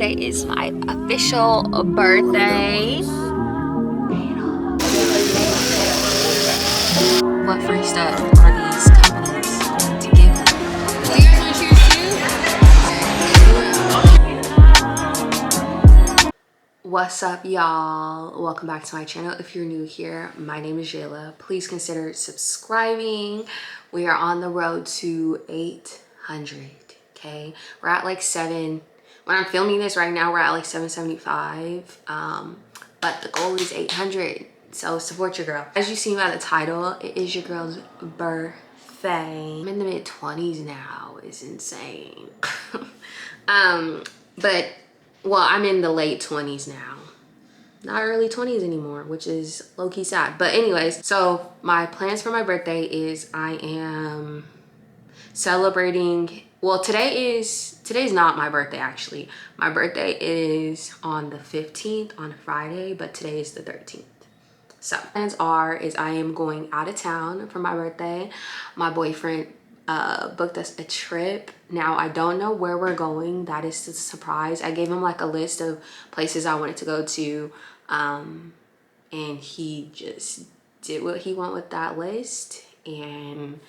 today is my official birthday. What free stuff are these companies going to give me? Do you guys want to cheers too? What's up, y'all? Welcome back to my channel. If you're new here, my name is Jayla. Please consider subscribing. We are on the road to 800. Okay, we're at like 7. When I'm filming this right now, we're at like 775. But the goal is 800. So support your girl. As you see by the title, it is your girl's birthday. I'm in the mid-20s now. It's insane. But well, I'm in the late 20s now. Not early 20s anymore, which is low-key sad. But anyways, so my plans for my birthday is I am celebrating. Well, today's not my birthday actually. My birthday is on the 15th, on Friday, but today is the 13th. So plans is I am going out of town for my birthday. My boyfriend booked us a trip. Now I don't know where we're going. That is a surprise. I gave him like a list of places I wanted to go to, and he just did what he wanted with that list. And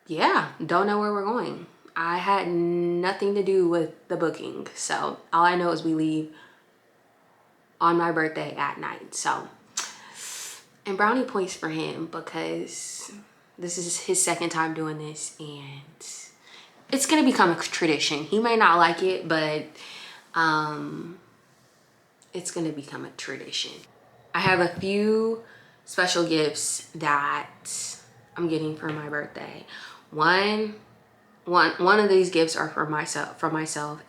yeah, don't know where we're going. I had nothing to do with the booking, so all I know is we leave on my birthday at night. So, and brownie points for him because this is his second time doing this, and it's gonna become a tradition. He may not like it, but it's gonna become a tradition. I have a few special gifts that I'm getting for my birthday. One of these gifts are for myself,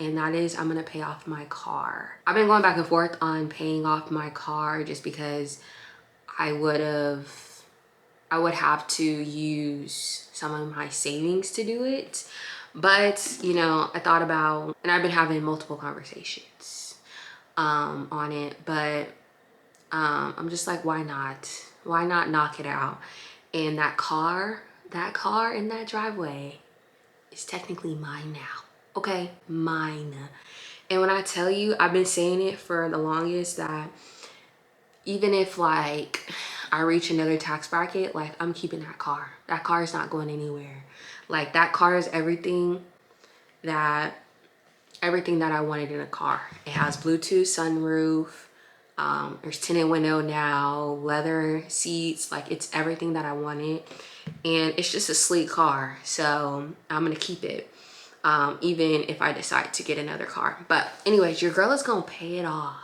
and that is I'm gonna pay off my car. I've been going back and forth on paying off my car just because I would have to use some of my savings to do it. But you know, I thought about, and I've been having multiple conversations on it, but I'm just like, why not knock it out? And that car in that driveway is technically mine now. Okay, mine. And when I tell you, I've been saying it for the longest that even if like I reach another tax bracket, like I'm keeping that car. That car is not going anywhere. Like that car is everything that I wanted in a car. It has Bluetooth, sunroof, there's tinted window now, leather seats, like it's everything that I wanted. And it's just a sleek car, so I'm gonna keep it, even if I decide to get another car. But anyways, your girl is gonna pay it off.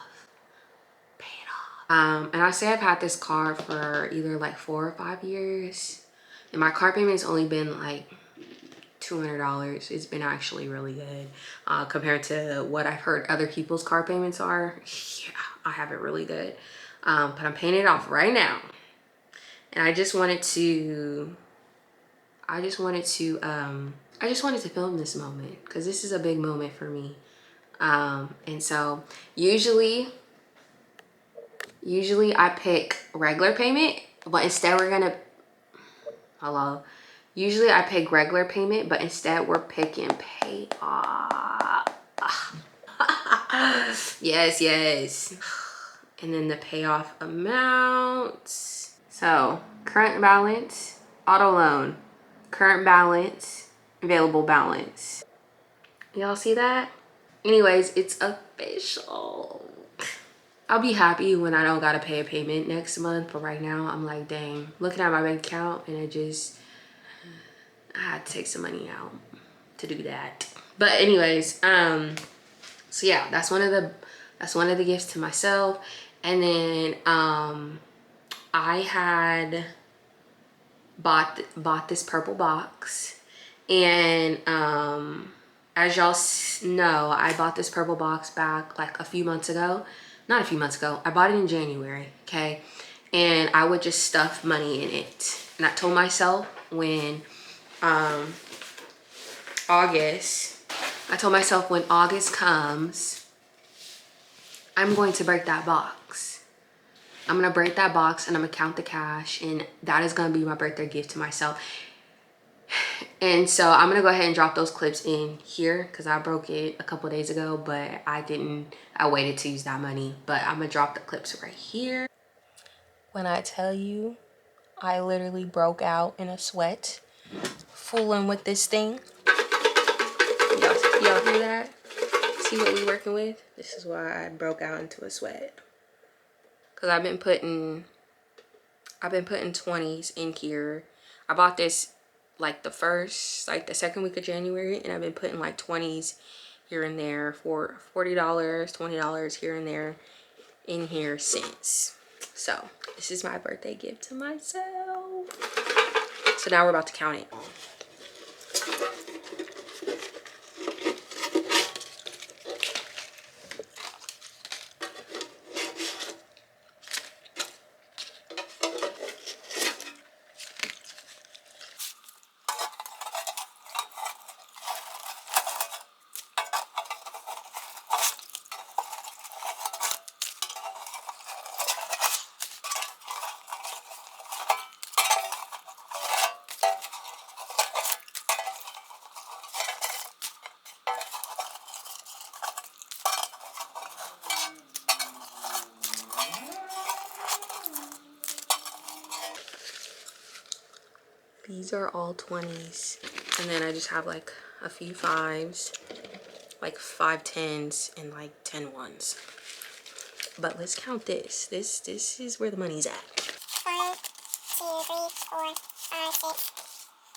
And I say I've had this car for either like 4 or 5 years, and my car payment's only been like $200. It's been actually really good compared to what I've heard other people's car payments are. Yeah, I have it really good, but I'm paying it off right now. And I just wanted to film this moment because this is a big moment for me. And so usually I pick regular payment, but instead usually I pick regular payment, but instead we're picking pay off. Yes. And then the payoff amount. So current balance, auto loan, current balance, available balance. Y'all see that? Anyways, it's official. I'll be happy when I don't gotta pay a payment next month, but right now I'm like, dang, looking at my bank account and I had to take some money out to do that. But anyways, so yeah, that's one of the gifts to myself. And then I had bought this purple box, and as y'all know, I bought this purple box back like a few months ago. Not a few months ago, I bought it in January, okay? And I would just stuff money in it. And I told myself when August comes, I'm going to break that box. I'm gonna break that box and I'm gonna count the cash, and that is gonna be my birthday gift to myself. And so I'm gonna go ahead and drop those clips in here because I broke it a couple days ago, but I waited to use that money. But I'm gonna drop the clips right here. When I tell you, I literally broke out in a sweat fooling with this thing. Y'all hear that? See what we working with? This is why I broke out into a sweat. Cause I've been putting 20s in here. I bought this like the second week of January, and I've been putting like 20s here and there for $40, $20 here and there in here since. So this is my birthday gift to myself. So now we're about to count it. These are all 20s. And then I just have like a few 5s, like 5 10s, and like 10 ones. But let's count this. This is where the money's at. 1, 2, 3, 4, 5, 6,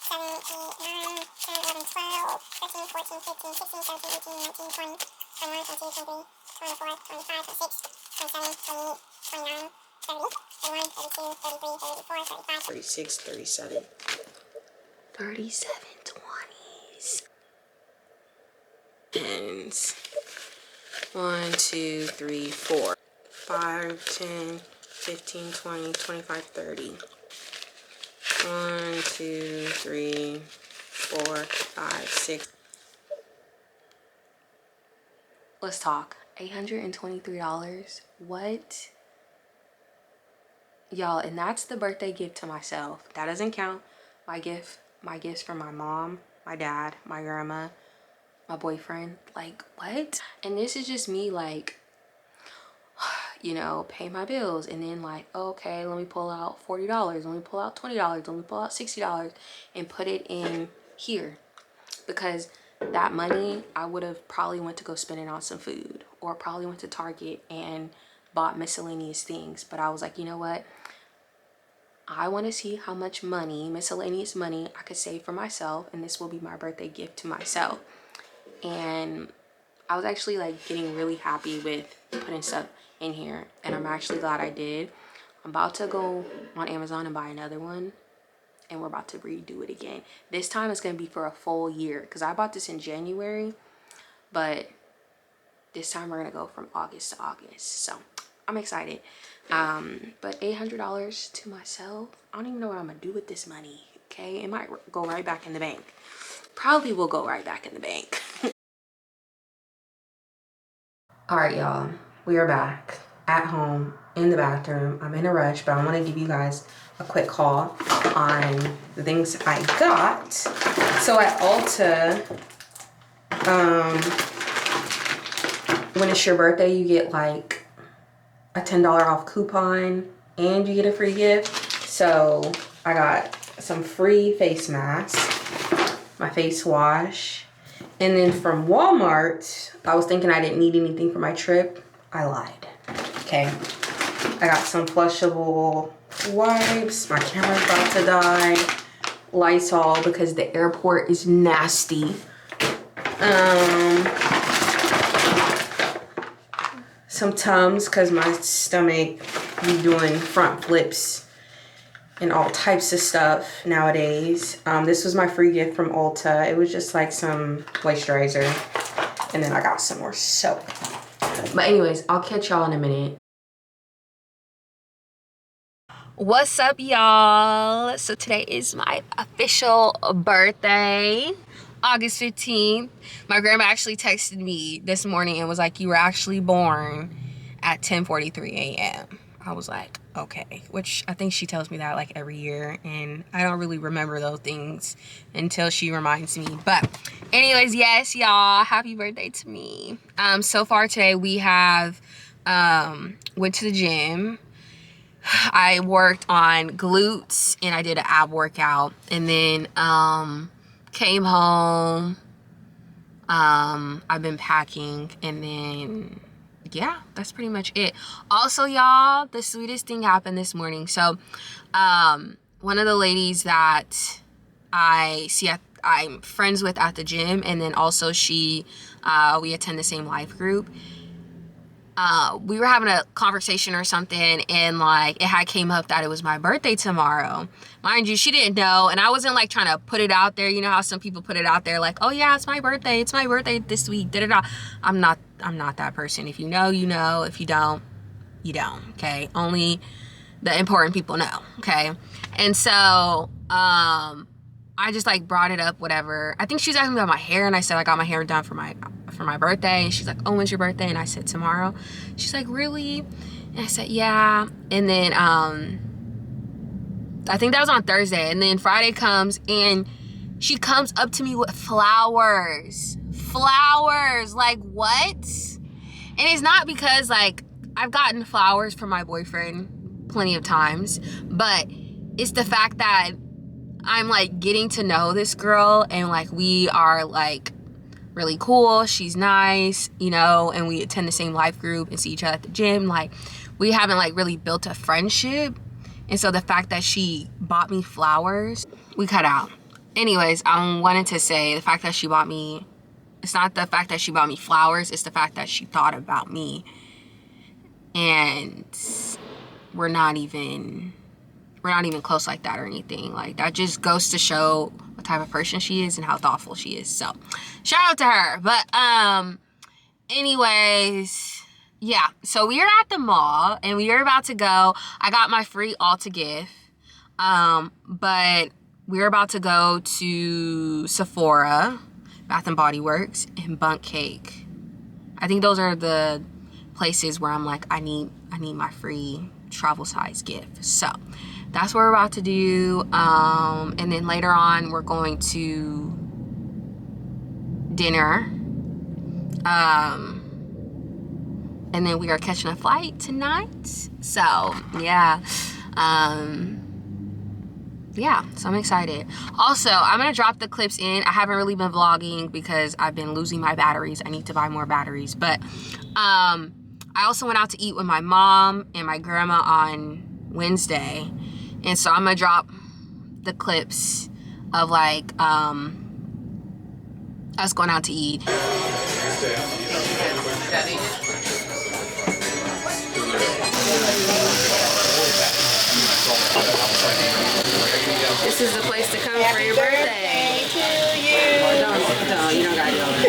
7, 8, 9, 10, 11, 12, 13, 14, 15, 16, 17, 18, 19, 20, 21, 22, 23, 24, 25, 26, 27, 28, 29, 30, 31, 32, 33, 34, 35, 36, 37. 37 20s. And 1, 2, 3, 4, 5, 10, 15, 20, 25, 30. 1, 2, 3, 4, 5, 6. Let's talk. $823. What? Y'all, and that's the birthday gift to myself. That doesn't count my gifts from my mom, my dad, my grandma, my boyfriend. Like, what? And this is just me, like, you know, pay my bills, and then like, okay, let me pull out $40, let me pull out $20, let me pull out $60 and put it in here, because that money I would have probably went to go spend it on some food, or probably went to Target and bought miscellaneous things. But I was like, you know what, I want to see how much money, miscellaneous money, I could save for myself, and this will be my birthday gift to myself. And I was actually like getting really happy with putting stuff in here, and I'm actually glad I did. I'm about to go on Amazon and buy another one, and we're about to redo it again. This time it's gonna be for a full year, because I bought this in January, but this time we're gonna go from August to August. So I'm excited. But $800 to myself, I don't even know what I'm gonna do with this money. Okay, it might go right back in the bank. Probably will go right back in the bank. All right, y'all, we are back at home in the bathroom. I'm in a rush, but I want to give you guys a quick haul on the things I got. So at Ulta, when it's your birthday, you get like a $10 off coupon and you get a free gift. So I got some free face masks, my face wash, and then from Walmart, I was thinking I didn't need anything for my trip. I lied. Okay, I got some flushable wipes. My camera's about to die. Lysol, because the airport is nasty. Some Tums, because my stomach be doing front flips and all types of stuff nowadays. This was my free gift from Ulta. It was just like some moisturizer, and then I got some more soap. But anyways, I'll catch y'all in a minute. What's up, y'all? So today is my official birthday, August 15th. My grandma actually texted me this morning and was like, you were actually born at 10:43 a.m. I was like, okay, which I think she tells me that like every year, and I don't really remember those things until she reminds me. But anyways, yes, y'all, happy birthday to me. So far today we have went to the gym. I worked on glutes and I did an ab workout, and then came home. I've been packing, and then yeah, that's pretty much it. Also, y'all, the sweetest thing happened this morning. So one of the ladies that I'm friends with at the gym, and then also we attend the same life group. We were having a conversation or something, and like it had came up that it was my birthday tomorrow. Mind you, she didn't know, and I wasn't like trying to put it out there. You know how some people put it out there like, oh yeah, it's my birthday this week, da-da-da. I'm not that person. If you know, you know. If you don't, you don't. Okay, only the important people know. Okay. And so I just like brought it up, whatever. I think she was asking me about my hair, and I said I got my hair done for my birthday, and she's like, oh, when's your birthday? And I said tomorrow. She's like, really? And I said, yeah. And then I think that was on Thursday, and then Friday comes, and she comes up to me with flowers, like what? And it's not because like I've gotten flowers from my boyfriend plenty of times, but it's the fact that I'm like getting to know this girl, and like we are like really cool. She's nice, you know, and we attend the same life group and see each other at the gym. Like we haven't like really built a friendship, and so the fact that she bought me flowers, we cut out. Anyways, I wanted to say the fact that she bought me, it's not the fact that she bought me flowers, it's the fact that she thought about me, and we're not even close like that or anything. Like that just goes to show what type of person she is and how thoughtful she is. So shout out to her. But anyways, yeah, so we are at the mall and we are about to go. I got my free Ulta gift, but we're about to go to Sephora, Bath and Body Works, and Bundt Cake. I think those are the places where I'm like, I need my free travel size gift. So that's what we're about to do. And then later on, we're going to dinner. And then we are catching a flight tonight. So yeah. Yeah, so I'm excited. Also, I'm gonna drop the clips in. I haven't really been vlogging because I've been losing my batteries. I need to buy more batteries. But I also went out to eat with my mom and my grandma on Wednesday. And so I'm gonna drop the clips of like us going out to eat. This is the place to come for your birthday. To you. Don't, you don't gotta do all that.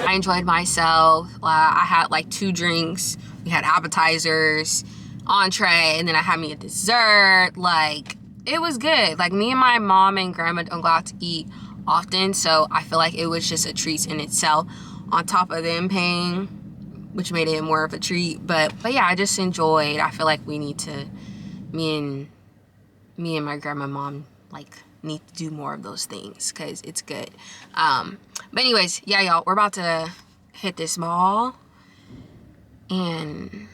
I enjoyed myself. I had like 2 drinks. We had appetizers, entree, and then I had me a dessert. Like, it was good. Like, me and my mom and grandma don't go out to eat often, so I feel like it was just a treat in itself on top of them paying, which made it more of a treat. But yeah, I just enjoyed. I feel like we need to, me and my grandma and mom, like, need to do more of those things because it's good. But anyways, yeah, y'all, we're about to hit this mall. And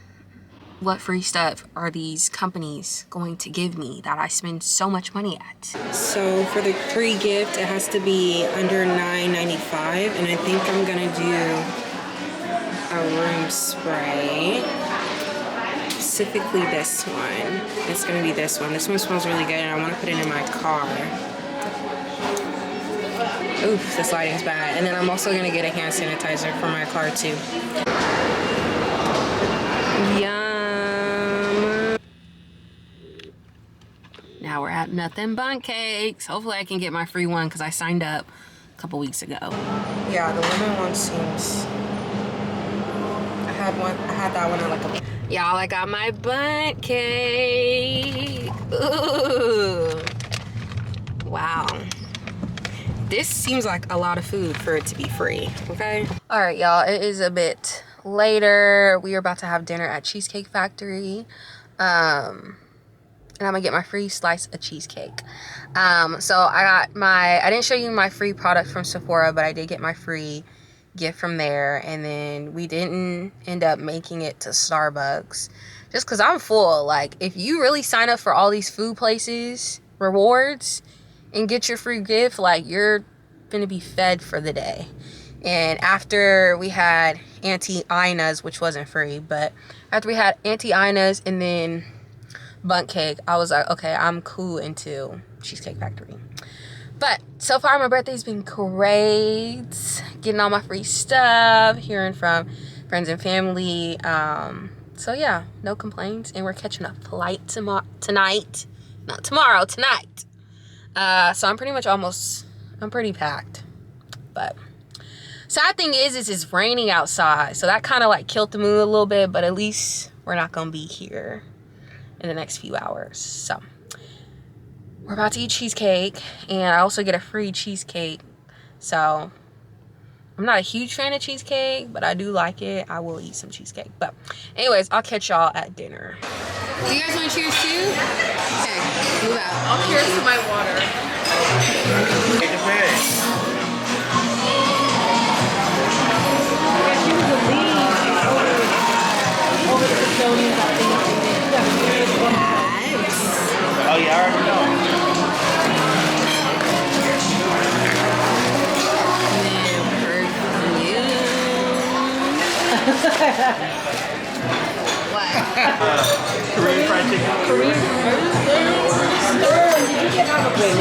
what free stuff are these companies going to give me that I spend so much money at? So for the free gift, it has to be under $9.95, and I think I'm gonna do a room spray. Specifically this one. It's gonna be this one. This one smells really good, and I want to put it in my car. Oof, this lighting's bad. And then I'm also gonna get a hand sanitizer for my car too. Yum. Now we're at Nothing Bundt Cakes. Hopefully I can get my free one because I signed up a couple weeks ago. Yeah, the lemon one seems. I had that one at like a. Y'all, I got my Bundt Cake. Ooh. Wow. this seems like a lot of food for it to be free, okay? All right, y'all, it is a bit later. We are about to have dinner at Cheesecake Factory. And I'm gonna get my free slice of cheesecake. So I didn't show you my free product from Sephora, but I did get my free gift from there. And then we didn't end up making it to Starbucks just because I'm full. Like, if you really sign up for all these food places rewards and get your free gift, like, you're gonna be fed for the day. And after we had Auntie Ina's, which wasn't free, but after we had Auntie Ina's and then Bundt Cake, I was like, okay, I'm cool into Cheesecake Factory. But so far, my birthday's been great. Getting all my free stuff, hearing from friends and family. So yeah, no complaints. And we're catching a flight tonight. Not tomorrow, tonight. So I'm pretty packed. But sad thing is it's raining outside. So that kind of like killed the mood a little bit. But at least we're not going to be here in the next few hours. So we're about to eat cheesecake, and I also get a free cheesecake. So I'm not a huge fan of cheesecake, but I do like it. I will eat some cheesecake. But anyways, I'll catch y'all at dinner. Do you guys want to cheers too? Okay, move out. I'll cheers to my water. Oh, yeah, I already know. What? Korean fried chicken. Korean fried chicken. Did you get avocado?